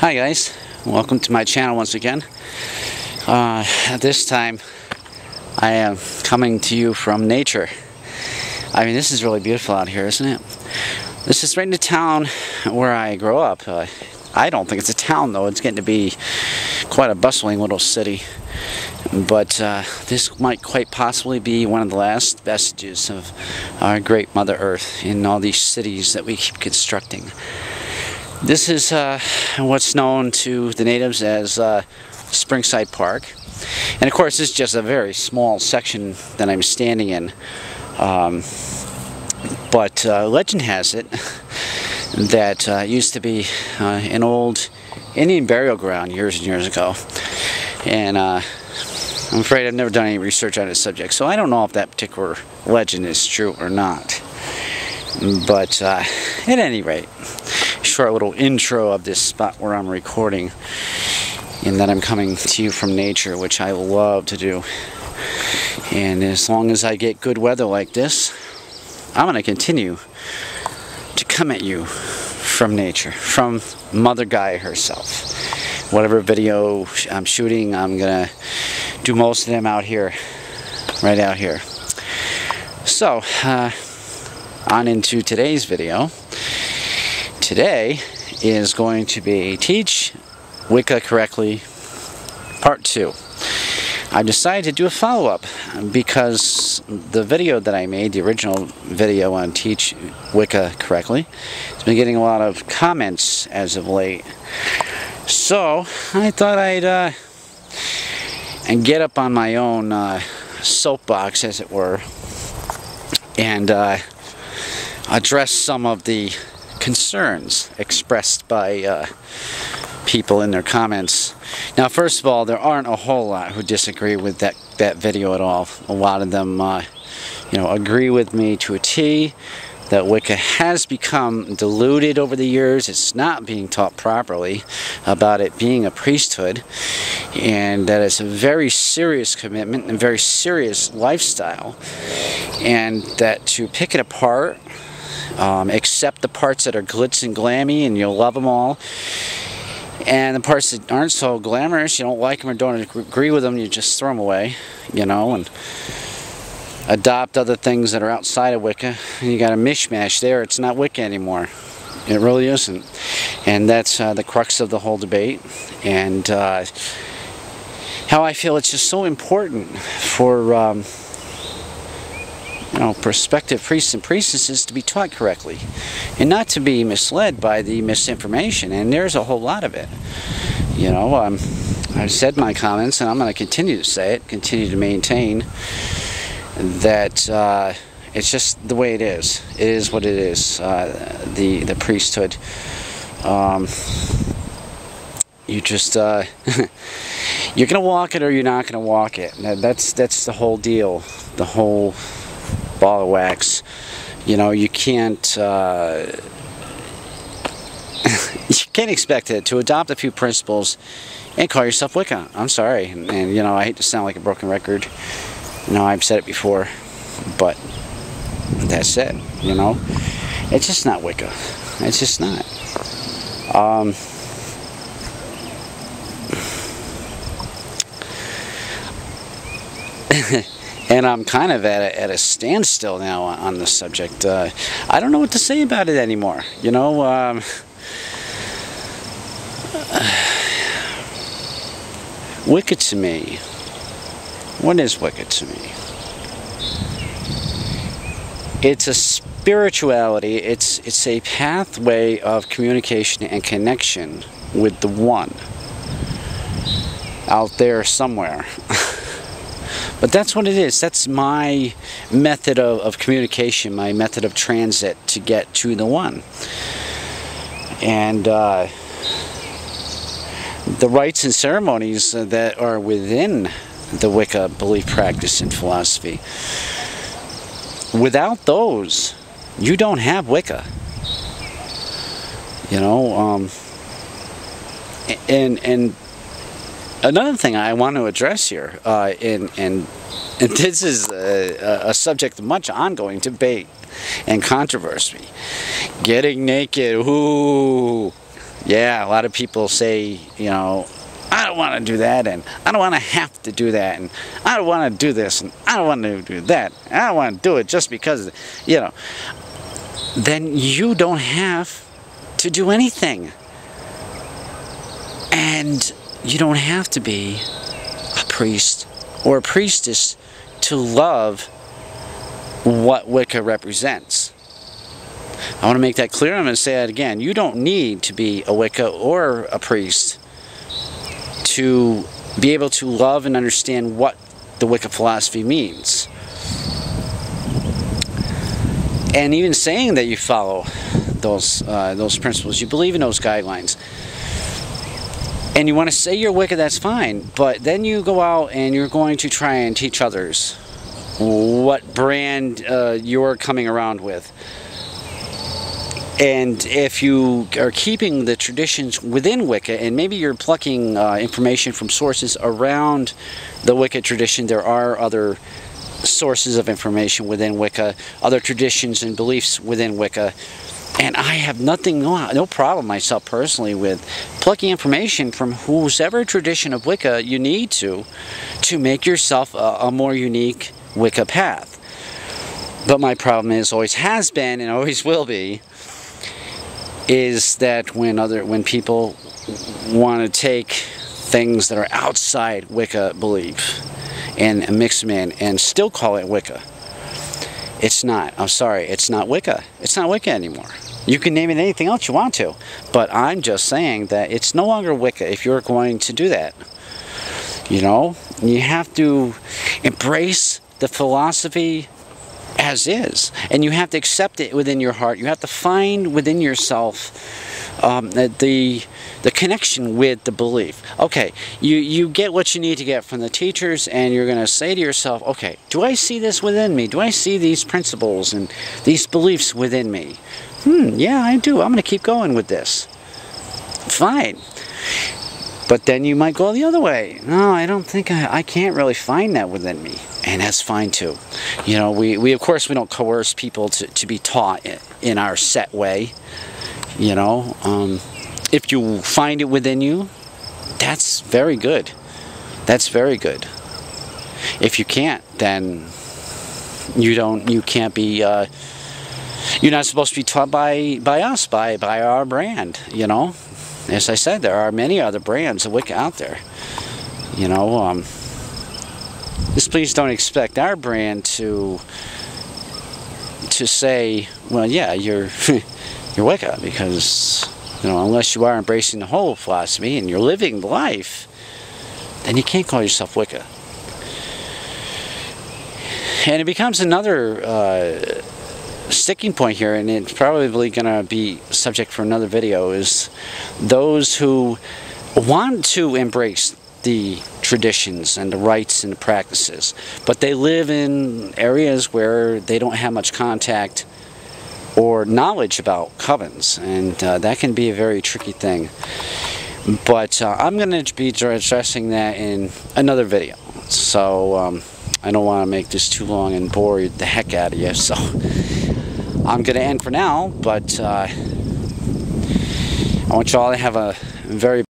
Hi guys, welcome to my channel once again. This time I am coming to you from nature. I mean, this is really beautiful out here, isn't it? This is right in the town where I grew up. I don't think it's a town though, it's getting to be quite a bustling little city. But this might quite possibly be one of the last vestiges of our great Mother Earth in all these cities that we keep constructing. This is what's known to the natives as Springside Park. And of course, this is just a very small section that I'm standing in. But legend has it that used to be an old Indian burial ground years and years ago. And I'm afraid I've never done any research on this subject, so I don't know if that particular legend is true or not. But at any rate, short little intro of this spot where I'm recording, and that I'm coming to you from nature, which I love to do. And as long as I get good weather like this, I'm going to continue to come at you from nature, from Mother Gaia herself. Whatever video I'm shooting, I'm going to do most of them out here, right out here. So, on into today's video. Today is going to be Teach Wicca Correctly Part 2. I decided to do a follow-up because the video that I made, the original video on Teach Wicca Correctly, has been getting a lot of comments as of late. So I thought I'd and get up on my own soapbox, as it were, and address some of the concerns expressed by people in their comments. Now, first of all, there aren't a whole lot who disagree with that video at all. A lot of them, agree with me to a T. That Wicca has become diluted over the years. It's not being taught properly about it being a priesthood, and that it's a very serious commitment and very serious lifestyle, and that to pick it apart, accept the parts that are glitz and glammy and you'll love them all, and the parts that aren't so glamorous, you don't like them or don't agree with them, you just throw them away, and adopt other things that are outside of Wicca, and you got a mishmash there. It's not Wicca anymore. It really isn't. And that's the crux of the whole debate, and how I feel it's just so important for prospective priests and priestesses to be taught correctly and not to be misled by the misinformation, and there's a whole lot of it. I've said my comments, and I'm going to continue to say it, continue to maintain that it's just the way it is. It is what it is. The priesthood. You just you're gonna walk it or you're not gonna walk it. That's the whole deal. The whole ball of wax. You can't you can't expect it to adopt a few principles and call yourself Wicca. I'm sorry, and I hate to sound like a broken record. I've said it before, but that's it, It's just not Wicca. It's just not. And I'm kind of at a standstill now on this subject. I don't know what to say about it anymore, Wicca to me. What is Wicca to me? It's a spirituality. It's a pathway of communication and connection with the One out there somewhere. But that's what it is. That's my method of communication, my method of transit to get to the One. And the rites and ceremonies that are within the Wicca belief, practice, and philosophy. Without those, you don't have Wicca. And another thing I want to address here, and this is a subject of much ongoing debate and controversy. Getting naked, ooh, Yeah, a lot of people say, you know, I don't want to do that, and I don't want to have to do that, and I don't want to do this, and I don't want to do that, and I don't want to do it just because, you know. Then you don't have to do anything. And you don't have to be a priest or a priestess to love what Wicca represents. I want to make that clear. I'm going to say that again. You don't need to be a Wicca or a priest to be able to love and understand what the Wicca philosophy means. And even saying that you follow those principles, you believe in those guidelines, and you want to say you're Wicca, that's fine. But then you go out and you're going to try and teach others what brand you're coming around with. And if you are keeping the traditions within Wicca, and maybe you're plucking information from sources around the Wicca tradition, there are other sources of information within Wicca, other traditions and beliefs within Wicca, and I have no problem myself personally with plucking information from whoever tradition of Wicca you need to make yourself a more unique Wicca path. But my problem is, always has been and always will be, is that when people want to take things that are outside Wicca belief and mix them in and still call it Wicca, it's not. I'm sorry, it's not Wicca. It's not Wicca anymore. You can name it anything else you want to, but I'm just saying that it's no longer Wicca if you're going to do that. You know, you have to embrace the philosophy as is, and you have to accept it within your heart. You have to find within yourself the connection with the belief. Okay, you get what you need to get from the teachers, and you're going to say to yourself, okay, do I see this within me? Do I see these principles and these beliefs within me? Yeah, I do. I'm going to keep going with this. Fine. But then you might go the other way. No, I don't think I can't really find that within me. And that's fine too. You know, we of course we don't coerce people to be taught in our set way. You know, if you find it within you, that's very good. That's very good. If you can't, then you can't be. You're not supposed to be taught by us, by our brand. You know, as I said, there are many other brands of Wicca out there. You know, just please don't expect our brand to say, well, yeah, you're you're Wicca, because, you know, unless you are embracing the whole philosophy and you're living the life, then you can't call yourself Wicca. And it becomes another sticking point here, and it's probably going to be subject for another video, is those who want to embrace the traditions and the rites and the practices, but they live in areas where they don't have much contact or knowledge about covens, and that can be a very tricky thing. But I'm going to be addressing that in another video, so I don't want to make this too long and bore the heck out of you, so I'm going to end for now. But I want you all to have a very